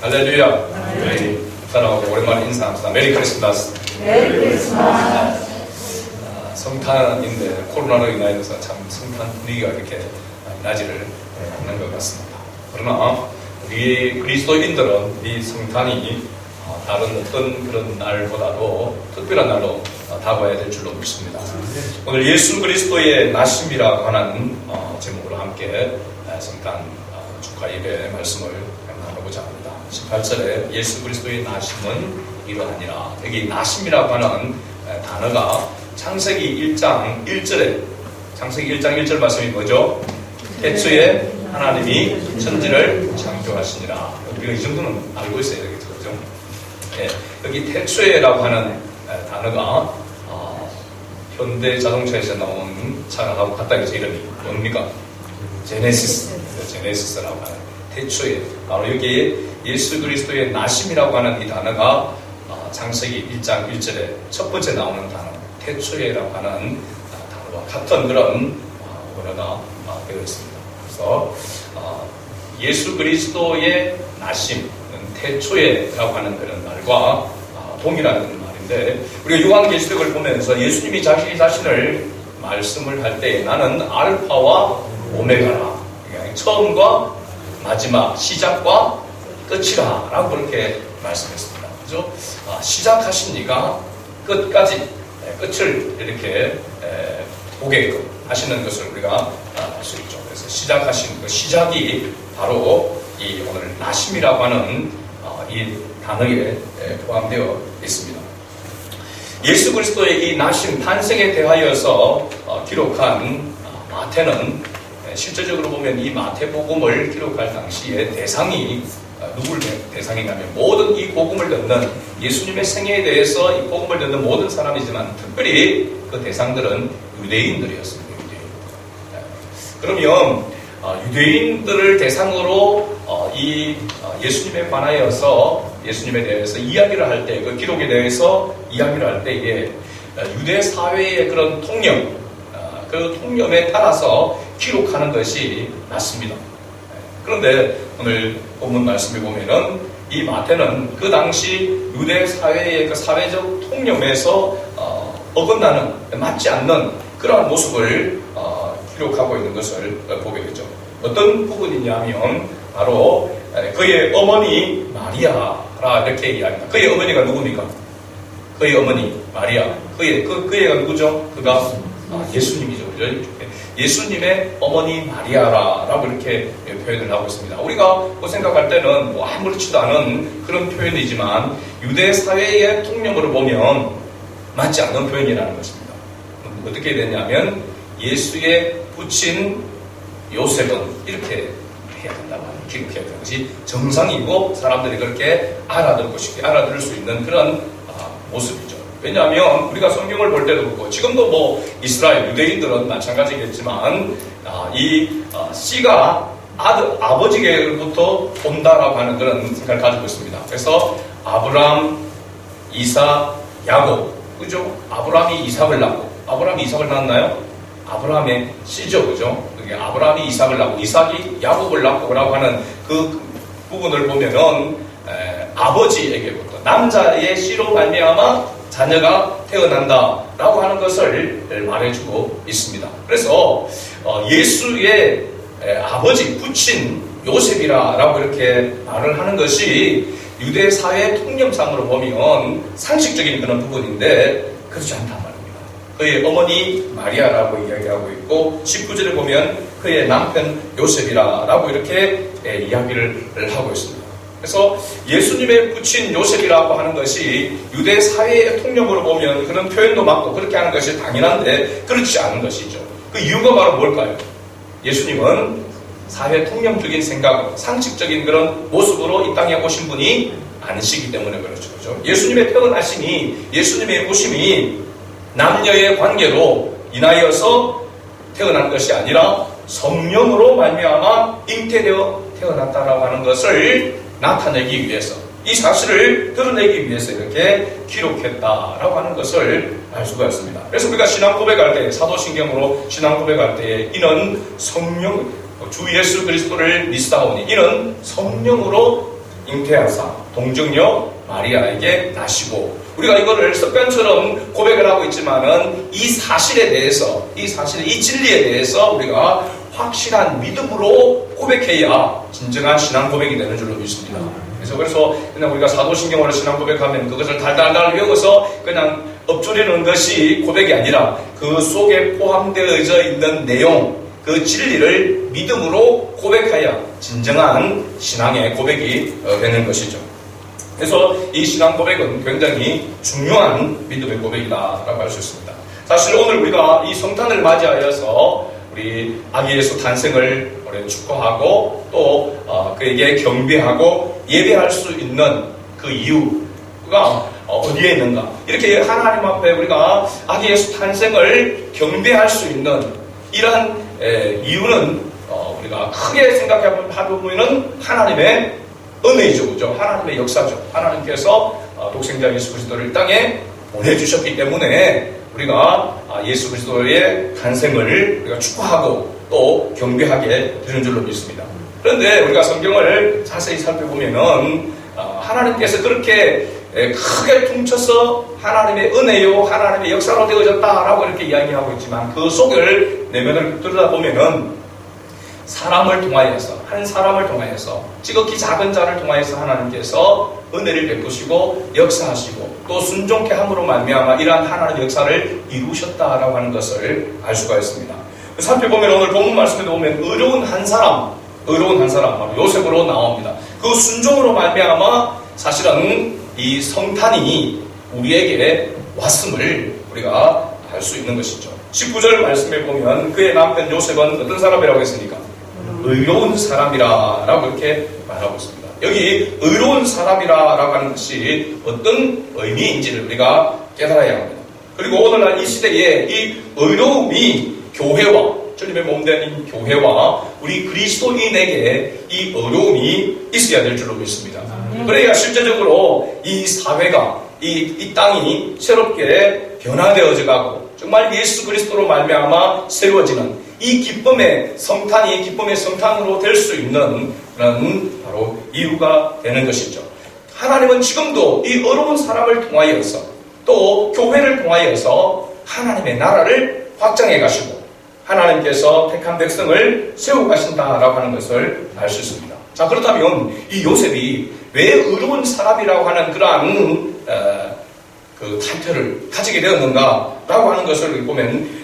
할렐루야. 우리 사랑하고 오랜만에 인사합시다. 메리 크리스마스. 메리 크리스마스. 성탄인데 코로나로 인하여서 참 성탄 분위기가 이렇게 나지를 않는 것 같습니다. 그러나 우리 그리스도인들은 이 성탄이 다른 어떤 그런 날보다도 특별한 날로 다가와야 될 줄로 믿습니다. 오늘 예수 그리스도의 나심이라고 하는 제목으로 함께 성탄 축하 예배 말씀을 나누고자 합니다. 18절에 예수 그리스도의 나심은 이러하니라. 여기 나심이라고 하는 단어가 창세기 1장 1절에 창세기 1장 1절 말씀이 뭐죠? 태초에 하나님이 천지를 창조하시니라. 우리가 이 정도는 알고 있어야 되겠죠, 그죠? 네, 여기 태초에라고 하는 단어가 현대 자동차에서 나온 차하고 같다겠죠. 이름이 뭡니까? 제네시스라고 하는 태초에, 바로 여기에 예수 그리스도의 나심이라고 하는 이 단어가 창세기 1장 1절에 첫 번째 나오는 단어 태초에라고 하는 단어와 같은 그런 원어가 되어 있습니다. 그래서 예수 그리스도의 나심, 태초에라고 하는 그런 말과 동일한 말인데, 우리가 요한계시록을 보면서 예수님이 자기 자신을 말씀을 할 때 나는 알파와 오메가라, 처음과 마지막, 시작과 끝이라 라고 그렇게 말씀했습니다. 그죠? 시작하신 이가 끝까지 끝을 이렇게 보게끔 하시는 것을 우리가 알 수 있죠. 그래서 시작하신 그 시작이 바로 이 오늘 나심이라고 하는 이 단어에 포함되어 있습니다. 예수 그리스도의 이 나심 탄생에 대하여서 기록한 마태는 실제적으로 보면 이 마태복음을 기록할 당시에 대상이 누굴 대상이냐면 모든 이 복음을 듣는 예수님의 생애에 대해서 이 복음을 듣는 모든 사람이지만 특별히 그 대상들은 유대인들이었습니다. 그러면 유대인들을 대상으로 이 예수님에 관하여서 예수님에 대해서 이야기를 할 때, 그 기록에 대해서 이야기를 할 때에 유대 사회의 그런 통념, 그 통념에 따라서 기록하는 것이 맞습니다. 그런데 오늘 본문 말씀에 보면은 이 마태는 그 당시 유대 사회의 그 사회적 통념에서 어긋나는, 맞지 않는 그러한 모습을 기록하고 있는 것을 보게 되죠. 어떤 부분이냐면 바로 그의 어머니 마리아라 이렇게 이야기합니다. 그의 어머니가 누굽니까? 그의 어머니 마리아. 그의가 누구죠? 그가 예수님이죠. 예수님의 어머니 마리아라고 이렇게 표현을 하고 있습니다. 우리가 생각할 때는 아무렇지도 않은 그런 표현이지만 유대 사회의 통념으로 보면 맞지 않는 표현이라는 것입니다. 어떻게 되냐면 예수의 부친 요셉은 이렇게 해야 된다고 하는, 기록해야 되는 것이 정상이고 사람들이 그렇게 알아듣고 쉽게 알아들을 수 있는 그런 모습이죠. 왜냐하면 우리가 성경을 볼 때도 그렇고 지금도 이스라엘 유대인들은 마찬가지겠지만 씨가 아버지에게부터 온다라고 하는 그런 생각을 가지고 있습니다. 그래서 아브람, 이삭, 야곱, 그죠? 아브람이 이삭을 낳고, 아브람이 이삭을 낳았나요? 아브람의 씨죠, 그죠? 그게 아브람이 이삭을 낳고 이삭이 야곱을 낳고라고 하는 그 부분을 보면은 아버지에게부터 남자의 씨로 말미암아 자녀가 태어난다라고 하는 것을 말해주고 있습니다. 그래서 예수의 아버지, 부친 요셉이라고 이렇게 말을 하는 것이 유대 사회 통념상으로 보면 상식적인 그런 부분인데 그렇지 않단 말입니다. 그의 어머니 마리아라고 이야기하고 있고 19절에 보면 그의 남편 요셉이라고 이렇게 이야기를 하고 있습니다. 그래서 예수님의 부친 요셉이라고 하는 것이 유대 사회의 통념으로 보면 그런 표현도 맞고 그렇게 하는 것이 당연한데 그렇지 않은 것이죠. 그 이유가 바로 뭘까요? 예수님은 사회 통념적인 생각, 상식적인 그런 모습으로 이 땅에 오신 분이 아니시기 때문에 그렇죠. 그렇죠? 예수님의 태어나심이, 예수님의 오심이 남녀의 관계로 인하여서 태어난 것이 아니라 성령으로 말미암아 잉태되어 태어났다라고 하는 것을 나타내기 위해서, 이 사실을 드러내기 위해서 이렇게 기록했다라고 하는 것을 알 수가 있습니다. 그래서 우리가 신앙 고백할 때, 사도신경으로 신앙 고백할 때 이는 성령, 주 예수 그리스도를 믿사오니 이는 성령으로 잉태하사 동정녀 마리아에게 나시고, 우리가 이거를 습관처럼 고백을 하고 있지만은 이 사실에 대해서, 이 진리에 대해서 우리가 확실한 믿음으로 고백해야 진정한 신앙 고백이 되는 줄로 믿습니다. 그래서 그냥 우리가 사도신경으로 신앙 고백하면 그것을 달달달 외워서 그냥 엎조리는 것이 고백이 아니라 그 속에 포함되어져 있는 내용, 그 진리를 믿음으로 고백하여 진정한 신앙의 고백이 되는 것이죠. 그래서 이 신앙 고백은 굉장히 중요한 믿음의 고백이다라고 할 수 있습니다. 사실 오늘 우리가 이 성탄을 맞이하여서 우리 아기 예수 탄생을 축하하고 또 그에게 경배하고 예배할 수 있는 그 이유가 어디에 있는가? 이렇게 하나님 앞에 우리가 아기 예수 탄생을 경배할 수 있는 이러한 이유는 우리가 크게 생각해보면 하나님의 은혜이죠, 그죠? 하나님의 역사죠. 하나님께서 독생자 예수 그리스도를 이 땅에 보내주셨기 때문에 우리가 예수 그리스도의 탄생을 우리가 축하하고 또 경배하게 되는 줄로 믿습니다. 그런데 우리가 성경을 자세히 살펴보면은 하나님께서 그렇게 크게 퉁쳐서 하나님의 은혜요, 하나님의 역사로 되어졌다라고 이렇게 이야기하고 있지만 그 속을 내면을 들여다보면은 사람을 통하여서, 한 사람을 통하여서, 지극히 작은 자를 통하여서 하나님께서 은혜를 베푸시고 역사하시고 또 순종케 함으로 말미암아 이러한 하나님의 역사를 이루셨다라고 하는 것을 알 수가 있습니다. 살펴보면 오늘 본문 말씀에 보면 의로운 한 사람 바로 요셉으로 나옵니다. 그 순종으로 말미암아 사실은 이 성탄이 우리에게 왔음을 우리가 알 수 있는 것이죠. 19절 말씀에 보면 그의 남편 요셉은 어떤 사람이라고 했습니까? 의로운 사람이라고 이렇게 말하고 있습니다. 여기 의로운 사람이라고 하는 것이 어떤 의미인지를 우리가 깨달아야 합니다. 그리고 오늘날 이 시대에 이 의로움이 교회와, 주님의 몸된 교회와 우리 그리스도인에게 이 의로움이 있어야 될 줄로 믿습니다. 그래야 실제적으로 이 사회가, 이 땅이 새롭게 변화되어져 가고 정말 예수 그리스도로 말미암아 세워지는 이 기쁨의 성탄이 기쁨의 성탄으로 될 수 있는 그런 바로 이유가 되는 것이죠. 하나님은 지금도 이 어려운 사람을 통하여서 또 교회를 통하여서 하나님의 나라를 확장해 가시고 하나님께서 택한 백성을 세우고 가신다라고 하는 것을 알 수 있습니다. 자, 그렇다면 이 요셉이 왜 의로운 사람이라고 하는 그러한 그 타이틀을 가지게 되었는가라고 하는 것을 보면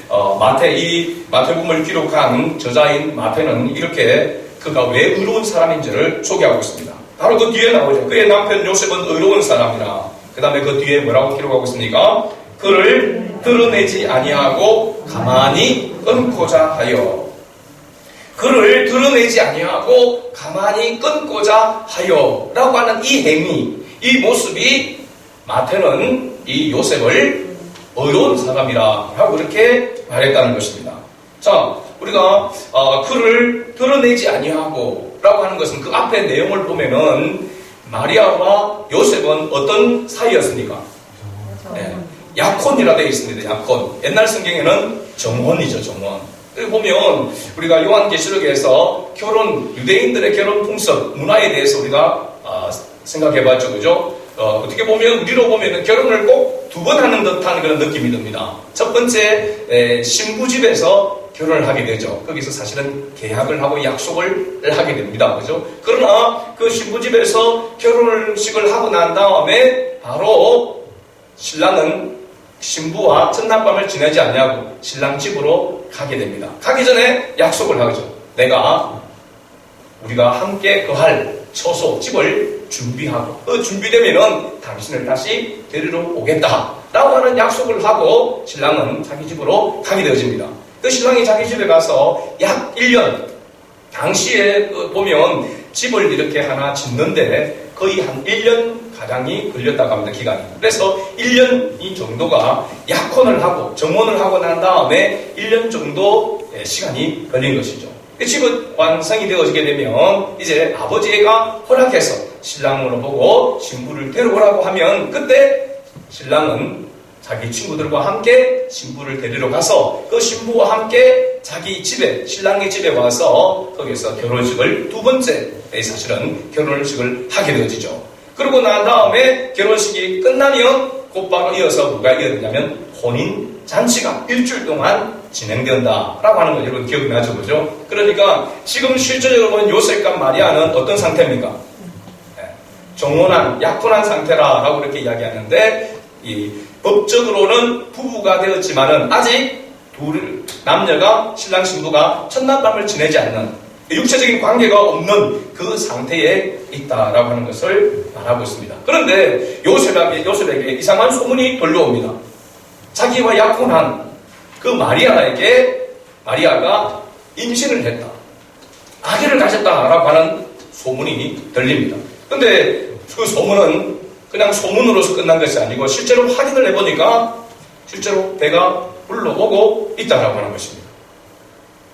마태복음을 기록한 저자인 마태는 이렇게 그가 왜 의로운 사람인지를 소개하고 있습니다. 바로 그 뒤에 나오죠. 그의 남편 요셉은 의로운 사람이라. 그 다음에 그 뒤에 뭐라고 기록하고 있습니까? 그를 드러내지 아니하고 가만히 끊고자 하여. 그를 드러내지 아니하고 가만히 끊고자 하여 라고 하는 이 행위, 이 모습이 마태는 이 요셉을 의로운 사람이라 하고 이렇게 말했다는 것입니다. 자, 우리가 그를 드러내지 아니하고 라고 하는 것은 그 앞에 내용을 보면은 마리아와 요셉은 어떤 사이였습니까? 네, 약혼이라 되어 있습니다. 약혼. 옛날 성경에는 정혼이죠, 정혼. 여기 보면 우리가 요한계시록에서 유대인들의 결혼 풍습, 문화에 대해서 우리가 생각해봤죠, 그죠? 어떻게 보면 우리로 보면 결혼을 꼭 두 번 하는 듯한 그런 느낌이 듭니다. 첫 번째 신부집에서 결혼을 하게 되죠. 거기서 사실은 계약을 하고 약속을 하게 됩니다, 그죠? 그러나 그 신부집에서 결혼식을 하고 난 다음에 바로 신랑은 신부와 첫날밤을 지내지 않냐고 신랑 집으로 가게 됩니다. 가기 전에 약속을 하죠. 우리가 함께 거할 처소, 집을 준비하고 준비되면은 당신을 다시 데리러 오겠다 라고 하는 약속을 하고 신랑은 자기 집으로 가게 되어집니다. 그 신랑이 자기 집에 가서 약 1년, 당시에 보면 집을 이렇게 하나 짓는데 거의 한 1년 가량이 걸렸다고 합니다, 기간이. 그래서 1년 정도가 약혼을 하고 정혼을 하고 난 다음에 1년 정도 시간이 걸린 것이죠. 집은 완성이 되어지게 되면 이제 아버지가 허락해서 신랑으로 보고 신부를 데려오라고 하면 그때 신랑은 자기 친구들과 함께 신부를 데리러 가서 그 신부와 함께 자기 집에, 신랑의 집에 와서 거기서 결혼식을 두 번째, 사실은 결혼식을 하게 되어지죠. 그러고 난 다음에 결혼식이 끝나면 곧바로 이어서 뭐가 이어지냐면 혼인 잔치가 일주일 동안 진행된다라고 하는 거 여러분 기억나죠? 그죠? 그러니까 지금 실제적으로 보면 요셉과 마리아는 어떤 상태입니까? 정혼한, 약혼한 상태라고 이렇게 이야기하는데, 이 법적으로는 부부가 되었지만은 아직 남녀가, 신랑 신부가 첫날밤을 지내지 않는, 육체적인 관계가 없는 그 상태에 있다라고 하는 것을 말하고 있습니다. 그런데 요셉에게 이상한 소문이 들려옵니다. 자기와 약혼한 그 마리아가 임신을 했다. 아기를 가졌다라고 하는 소문이 들립니다. 근데 그 소문은 그냥 소문으로서 끝난 것이 아니고 실제로 확인을 해보니까 실제로 배가 불러오고 있다라고 하는 것입니다.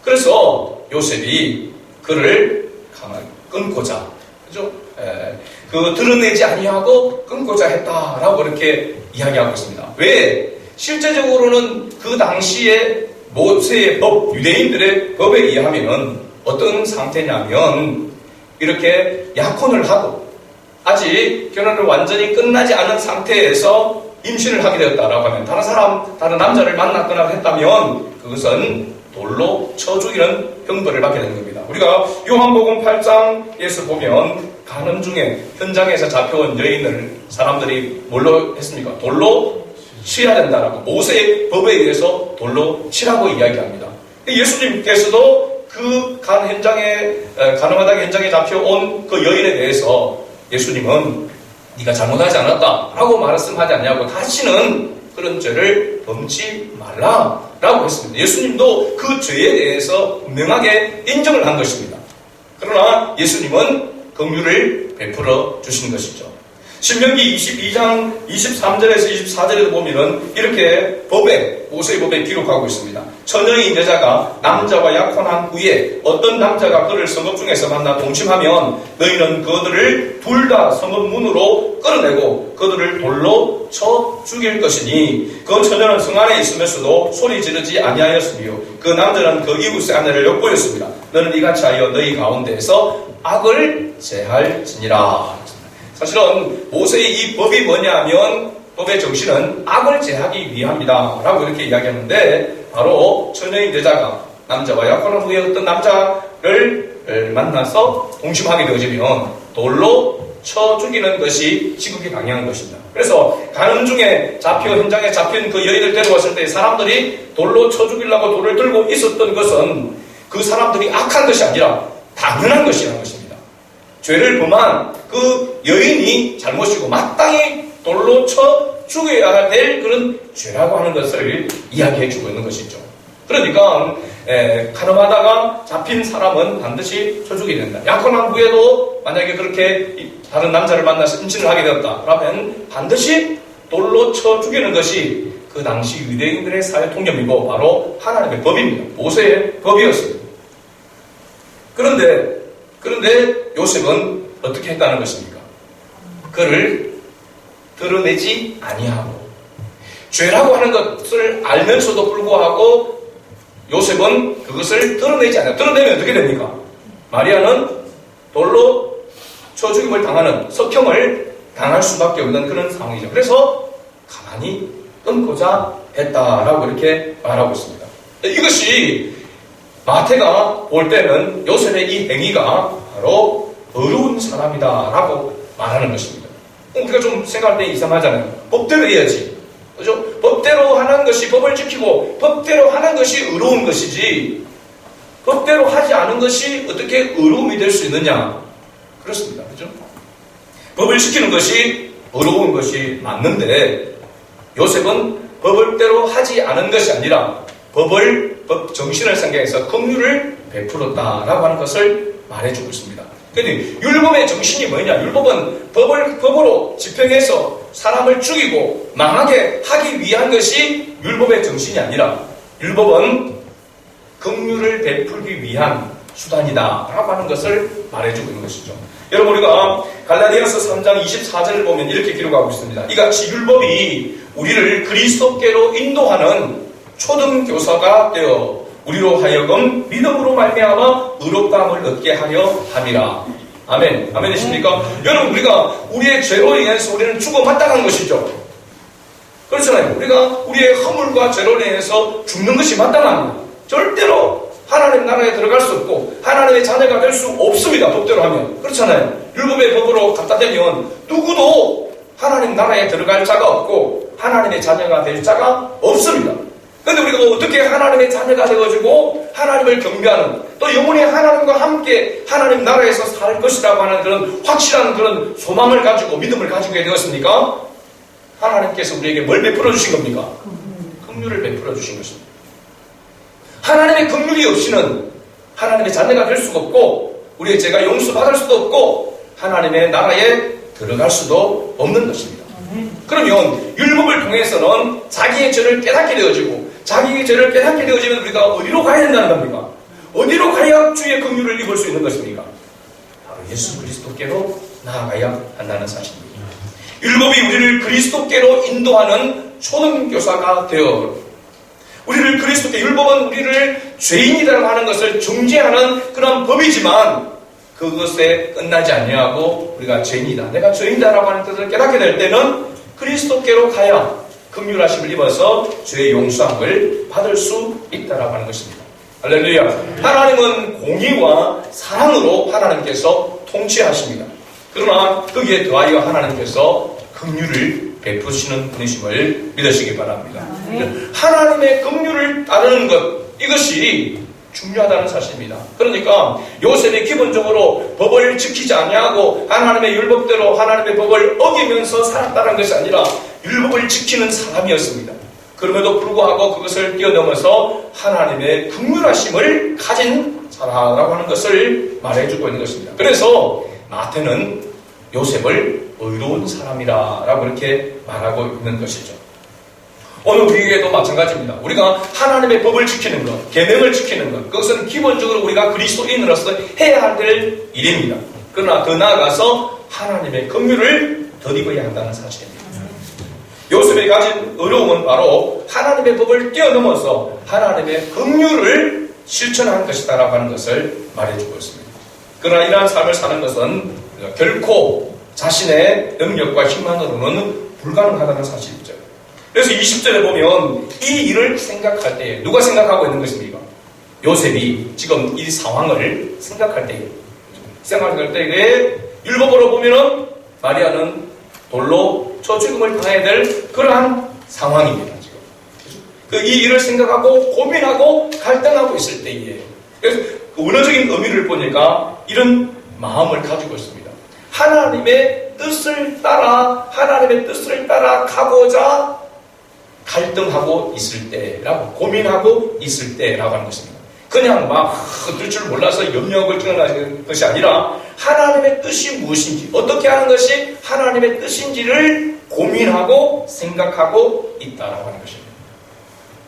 그래서 요셉이 그를 가만히 끊고자, 그죠? 그 드러내지 아니하고 끊고자 했다라고 이렇게 이야기하고 있습니다. 왜? 실제적으로는 그 당시에 모세의 법, 유대인들의 법에 의하면 어떤 상태냐면 이렇게 약혼을 하고 아직 결혼을 완전히 끝나지 않은 상태에서 임신을 하게 되었다라고 하면 다른 남자를 만났거나 했다면 그것은 돌로 쳐 죽이는 형벌을 받게 되는 겁니다. 우리가 요한복음 8장에서 보면 가는 중에 현장에서 잡혀온 여인을 사람들이 뭘로 했습니까? 돌로 치야 된다라고 모세의 법에 의해서 돌로 치라고 이야기합니다. 예수님께서도 그 가늠하다가 현장에 잡혀온 그 여인에 대해서 예수님은 네가 잘못하지 않았다라고 말씀하지 않냐고 다시는 그런 죄를 범치 말라라고 했습니다. 예수님도 그 죄에 대해서 분명하게 인정을 한 것입니다. 그러나 예수님은 긍휼을 베풀어 주신 것이죠. 신명기 22장 23절에서 24절에도 보면은 이렇게 모세의 법에 기록하고 있습니다. 처녀인 여자가 남자와 약혼한 후에 어떤 남자가 그를 성읍 중에서 만나 동침하면 너희는 그들을 둘 다 성읍 문으로 끌어내고 그들을 돌로 쳐 죽일 것이니 그 처녀는 성 안에 있으면서도 소리 지르지 아니하였으며 그 남자는 그 이웃의 아내를 엿보였습니다. 너는 이같이 하여 너희 가운데에서 악을 제할지니라. 사실은 모세의 이 법이 뭐냐면 법의 정신은 악을 제하기 위함이다 라고 이렇게 이야기하는데 바로 처녀인 여자가 남자와 약혼한 후에 어떤 남자를 만나서 동침하게 되어지면 돌로 쳐 죽이는 것이 지극히 당연한 것입니다. 그래서 가는 중에 현장에 잡힌 그 여인을 데려왔을 때 사람들이 돌로 쳐 죽이려고 돌을 들고 있었던 것은 그 사람들이 악한 것이 아니라 당연한 것이라는 것입니다. 죄를 범한 그 여인이 잘못이고 마땅히 돌로 쳐 죽여야 될 그런 죄라고 하는 것을 이야기해 주고 있는 것이죠. 그러니까 가늠하다가 잡힌 사람은 반드시 쳐 죽여야 된다. 약혼한 후에도 만약에 그렇게 다른 남자를 만나서 임신을 하게 되었다 그러면 반드시 돌로 쳐 죽이는 것이 그 당시 유대인들의 사회 통념이고 바로 하나님의 법입니다. 모세의 법이었습니다. 그런데 요셉은 어떻게 했다는 것입니까? 그를 드러내지 아니하고 죄라고 하는 것을 알면서도 불구하고 요셉은 그것을 드러내지 않아요. 드러내면 어떻게 됩니까? 마리아는 돌로 쳐 죽임을 당하는 석형을 당할 수밖에 없는 그런 상황이죠. 그래서 가만히 끊고자 했다라고 이렇게 말하고 있습니다. 이것이 마태가 볼 때는 요셉의 이 행위가 바로 어려운 사람이다라고 말하는 것입니다. 우리가 좀 생각할 때 이상하잖아요. 법대로 해야지. 그죠? 법대로 하는 것이 법을 지키고 법대로 하는 것이 의로운 것이지 법대로 하지 않은 것이 어떻게 의로움이 될 수 있느냐. 그렇습니다. 그죠? 법을 지키는 것이 의로운 것이 맞는데 요셉은 법대로 하지 않은 것이 아니라 법 정신을 생각해서 긍휼을 베풀었다라고 하는 것을 말해주고 있습니다. 그런데 율법의 정신이 뭐냐? 율법은 법으로 집행해서 사람을 죽이고 망하게 하기 위한 것이 율법의 정신이 아니라 율법은 긍휼을 베풀기 위한 수단이다 라고 하는 것을 말해주고 있는 것이죠. 여러분 우리가 갈라디아서 3장 24절을 보면 이렇게 기록하고 있습니다. 이같이 율법이 우리를 그리스도께로 인도하는 초등교사가 되어 우리로 하여금 믿음으로 말미암아 의롭다함을 얻게 하려 함이라. 아멘. 아멘이십니까? 여러분, 우리가 우리의 죄로 인해서 우리는 죽어 마땅한 것이죠. 그렇잖아요. 우리가 우리의 허물과 죄로 인해서 죽는 것이 마땅합니다. 절대로 하나님 나라에 들어갈 수 없고 하나님의 자녀가 될 수 없습니다. 법대로 하면. 그렇잖아요. 율법의 법으로 갖다 대면 누구도 하나님 나라에 들어갈 자가 없고 하나님의 자녀가 될 자가 없습니다. 그런데 우리가 어떻게 하나님의 자녀가 되어지고 하나님을 경배하는, 또 영원히 하나님과 함께 하나님 나라에서 살 것이라고 하는 그런 확실한 그런 소망을 가지고 믿음을 가지게 되었습니까? 하나님께서 우리에게 뭘 베풀어 주신 겁니까? 긍휼을 베풀어 주신 것입니다. 하나님의 긍휼이 없이는 하나님의 자녀가 될 수가 없고 우리의 죄가 용서받을 수도 없고 하나님의 나라에 들어갈 수도 없는 것입니다. 그러면 율법을 통해서는 자기의 죄를 깨닫게 되어지고 자기의 죄를 깨닫게 되어지면 우리가 어디로 가야 된다는 겁니까? 어디로 가야 주의 긍휼을 입을 수 있는 것입니까? 바로 예수 그리스도께로 나아가야 한다는 사실입니다. 율법이 우리를 그리스도께로 인도하는 초등교사가 되어 우리를 그리스도께, 율법은 우리를 죄인이라고 하는 것을 중재하는 그런 법이지만 그것에 끝나지 아니하고 우리가 죄인이다, 내가 죄인이다라고 하는 뜻을 깨닫게 될 때는 그리스도께로 가야 긍휼하심을 입어서 죄의 용서함을 받을 수 있다라고 하는 것입니다. 할렐루야. 하나님은 공의와 사랑으로 하나님께서 통치하십니다. 그러나 거기에 더하여 하나님께서 긍휼을 베푸시는 분이심을 믿으시기 바랍니다. 하나님의 긍휼을 따르는 것, 이것이 중요하다는 사실입니다. 그러니까 요셉이 기본적으로 법을 지키지 아니하고 하나님의 율법대로 하나님의 법을 어기면서 살았다는 것이 아니라 율법을 지키는 사람이었습니다. 그럼에도 불구하고 그것을 뛰어넘어서 하나님의 긍휼하심을 가진 사람이라고 하는 것을 말해주고 있는 것입니다. 그래서 마태는 요셉을 의로운 사람이라고 이렇게 말하고 있는 것이죠. 오늘 우리에게도 마찬가지입니다. 우리가 하나님의 법을 지키는 것, 계명을 지키는 것, 그것은 기본적으로 우리가 그리스도인으로서 해야 될 일입니다. 그러나 더 나아가서 하나님의 긍휼을 덧입어야 한다는 사실입니다. 요셉이 가진 어려움은 바로 하나님의 법을 뛰어넘어서 하나님의 긍휼을 실천한 것이다라고 하는 것을 말해주고 있습니다. 그러나 이러한 삶을 사는 것은 결코 자신의 능력과 힘만으로는 불가능하다는 사실이죠. 그래서 20절에 보면 이 일을 생각할 때에 누가 생각하고 있는 것입니까? 요셉이 지금 이 상황을 생각할 때에 율법으로 보면은 마리아는 돌로 처죽음을 당해야 될 그러한 상황입니다. 지금 이 일을 생각하고 고민하고 갈등하고 있을 때에, 그래서 그 원어적인 의미를 보니까 이런 마음을 가지고 있습니다. 하나님의 뜻을 따라 가고자 갈등하고 있을 때라고, 고민하고 있을 때라고 하는 것입니다. 그냥 막 될 줄 몰라서 염려하고 뛰어나는 것이 아니라 하나님의 뜻이 무엇인지, 어떻게 하는 것이 하나님의 뜻인지를 고민하고 생각하고 있다라고 하는 것입니다.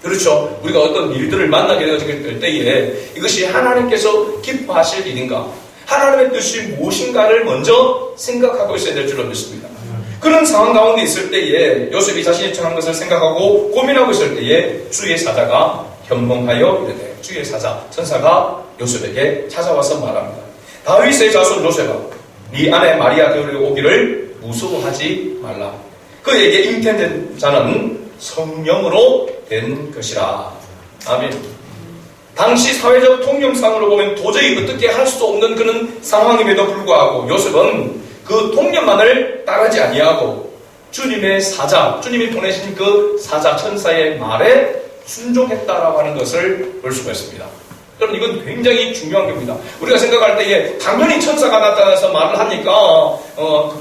그렇죠. 우리가 어떤 일들을 만나게 될 때에 이것이 하나님께서 기뻐하실 일인가, 하나님의 뜻이 무엇인가를 먼저 생각하고 있어야 될 줄로 믿습니다. 그런 상황 가운데 있을 때에 요셉이 자신이 처한 것을 생각하고 고민하고 있을 때에 주의 사자가 현몽하여 이르되, 주의 사자, 천사가 요셉에게 찾아와서 말합니다. 다윗의 자손 요셉아, 네 아내 마리아 들이 오기를 무서워하지 말라. 그에게 잉태된 자는 성령으로 된 것이라. 아멘. 당시 사회적 통념상으로 보면 도저히 어떻게 할 수 없는 그런 상황임에도 불구하고 요셉은 그 통념만을 따르지 아니하고 주님의 사자, 주님이 보내신 그 사자 천사의 말에 순종했다라고 하는 것을 볼 수가 있습니다. 여러분, 이건 굉장히 중요한 겁니다. 우리가 생각할 때에 당연히 천사가 나타나서 말을 하니까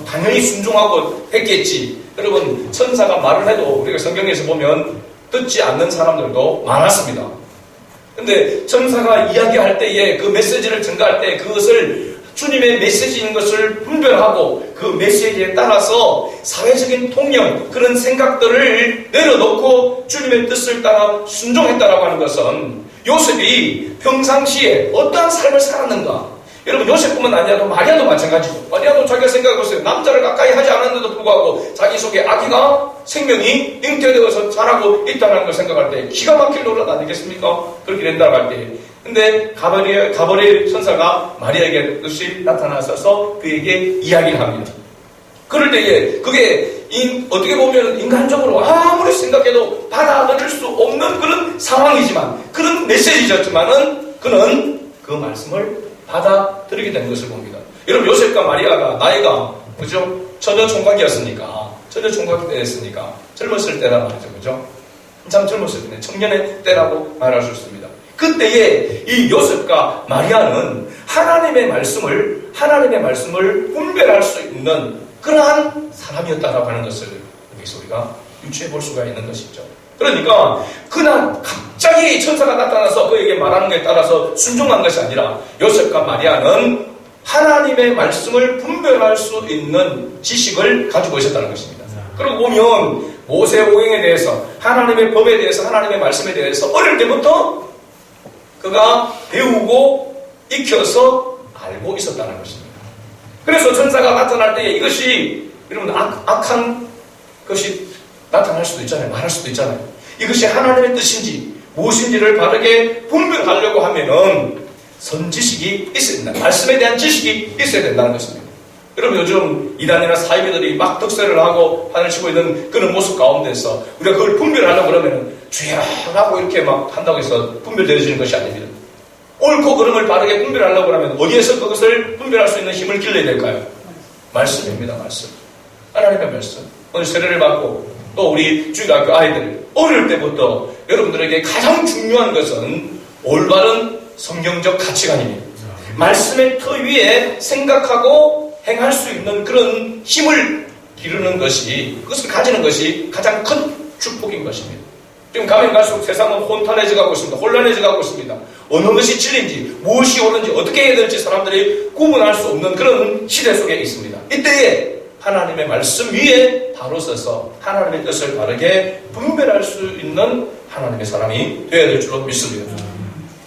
당연히 순종하고 했겠지. 여러분, 천사가 말을 해도 우리가 성경에서 보면 듣지 않는 사람들도 많았습니다. 근데 천사가 이야기할 때에 그 메시지를 전가할 때 그것을 주님의 메시지인 것을 분별하고 그 메시지에 따라서 사회적인 통념, 그런 생각들을 내려놓고 주님의 뜻을 따라 순종했다라고 하는 것은 요셉이 평상시에 어떠한 삶을 살았는가, 여러분 요셉뿐만 아니라도 마리아도 마찬가지죠. 마리아도 자기가 생각하고 있어요. 남자를 가까이 하지 않았는데도 불구하고 자기 속에 아기가 생명이 잉태되어서 자라고 있다는 걸 생각할 때 기가 막힐 노릇 아니겠습니까? 그렇게 된다고 할 때. 근데 가브리엘 천사가 마리아에게 뜻이 나타나서 그에게 이야기를 합니다. 그럴 때에 그게 어떻게 보면 인간적으로 아무리 생각해도 받아들일 수 없는 그런 상황이지만 그런 메시지였지만은 그는 그 말씀을 받아들이게 된 것을 봅니다. 여러분 요셉과 마리아가 나이가 그죠? 처녀 총각이었으니까 처녀 총각이 됐으니까 젊었을 때란 말이죠. 그죠? 한참 젊었을 때 청년의 때라고 말할 수 있습니다. 그때에 이 요셉과 마리아는 하나님의 말씀을 분별할 수 있는 그러한 사람이었다라고 하는 것을 여기서 우리가 유추해 볼 수가 있는 것이죠. 그러니까 그날 갑자기 천사가 나타나서 그에게 말하는 것에 따라서 순종한 것이 아니라 요셉과 마리아는 하나님의 말씀을 분별할 수 있는 지식을 가지고 있었다는 것입니다. 그리고 보면 모세오경에 대해서 하나님의 법에 대해서 하나님의 말씀에 대해서 어릴 때부터 그가 배우고 익혀서 알고 있었다는 것입니다. 그래서 천사가 나타날 때 이것이 여러분 악한 것이 나타날 수도 있잖아요. 말할 수도 있잖아요. 이것이 하나님의 뜻인지 무엇인지를 바르게 분별하려고 하면은 선지식이 있어야 된다. 말씀에 대한 지식이 있어야 된다는 것입니다. 여러분 요즘 이단이나 사이비들이 막 득세를 하고 판을 치고 있는 그런 모습 가운데서 우리가 그걸 분별하려고 그러면은 주야 하고 이렇게 막 한다고 해서 분별되어지는 것이 아닙니다. 옳고 그름을 바르게 분별하려고 하면 어디에서 그것을 분별할 수 있는 힘을 길러야 될까요? 말씀입니다. 말씀. 하나님의 말씀. 오늘 세례를 받고 또 우리 주일학교 아이들 어릴 때부터 여러분들에게 가장 중요한 것은 올바른 성경적 가치관입니다. 말씀의 터 위에 생각하고 행할 수 있는 그런 힘을 기르는 것이 그것을 가지는 것이 가장 큰 축복인 것입니다. 지금 가면 갈수록 세상은 혼란해져 가고 있습니다. 혼란해져 가고 있습니다. 어느 것이 진리인지 무엇이 옳은지 어떻게 해야 될지 사람들이 구분할 수 없는 그런 시대 속에 있습니다. 이때에 하나님의 말씀 위에 바로 서서 하나님의 뜻을 바르게 분별할 수 있는 하나님의 사람이 되어야 될 줄로 믿습니다.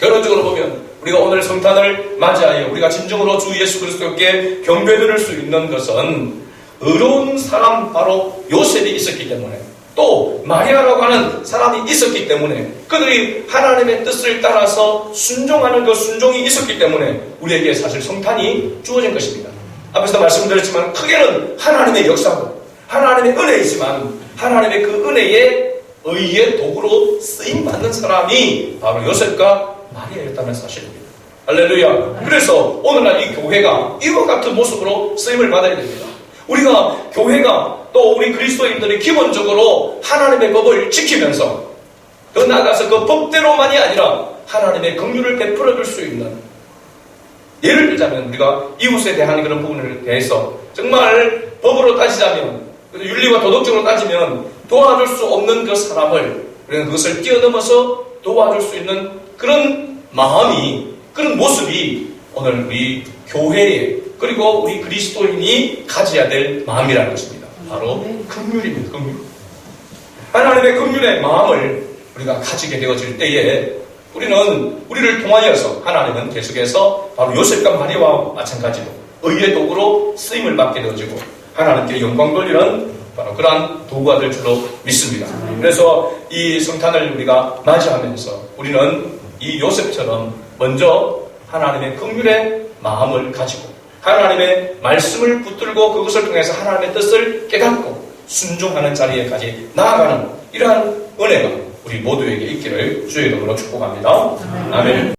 결론적으로 보면 우리가 오늘 성탄을 맞이하여 우리가 진정으로 주 예수 그리스도께 경배드릴 수 있는 것은 의로운 사람 바로 요셉이 있었기 때문에 또 마리아라고 하는 사람이 있었기 때문에 그들이 하나님의 뜻을 따라서 순종하는 그 순종이 있었기 때문에 우리에게 사실 성탄이 주어진 것입니다. 앞에서 말씀드렸지만 크게는 하나님의 역사고 하나님의 은혜이지만 하나님의 그 은혜의 의의 도구로 쓰임받는 사람이 바로 요셉과 마리아였다는 사실입니다. 할렐루야. 그래서 오늘날 이 교회가 이와 같은 모습으로 쓰임을 받아야 됩니다. 우리가 교회가 또 우리 그리스도인들이 기본적으로 하나님의 법을 지키면서 더 나아가서 그 법대로만이 아니라 하나님의 긍휼을 베풀어 줄 수 있는 예를 들자면 우리가 이웃에 대한 그런 부분에 대해서 정말 법으로 따지자면 윤리와 도덕적으로 따지면 도와줄 수 없는 그 사람을 우리는 그것을 뛰어넘어서 도와줄 수 있는 그런 마음이 그런 모습이 오늘 우리 교회에 그리고 우리 그리스도인이 가져야 될 마음이라는 것입니다. 바로 긍휼입니다. 긍휼. 하나님의 긍휼의 마음을 우리가 가지게 되어질 때에 우리를 통하여서 하나님은 계속해서 바로 요셉과 마리아와 마찬가지로 의의 도구로 쓰임을 받게 되어지고 하나님께 영광 돌리는 바로 그러한 도구가 될 줄로 믿습니다. 그래서 이 성탄을 우리가 맞이하면서 우리는 이 요셉처럼 먼저 하나님의 긍휼의 마음을 가지고 하나님의 말씀을 붙들고 그것을 통해서 하나님의 뜻을 깨닫고 순종하는 자리에까지 나아가는 이러한 은혜가 우리 모두에게 있기를 주의 이름으로 축복합니다. 아멘.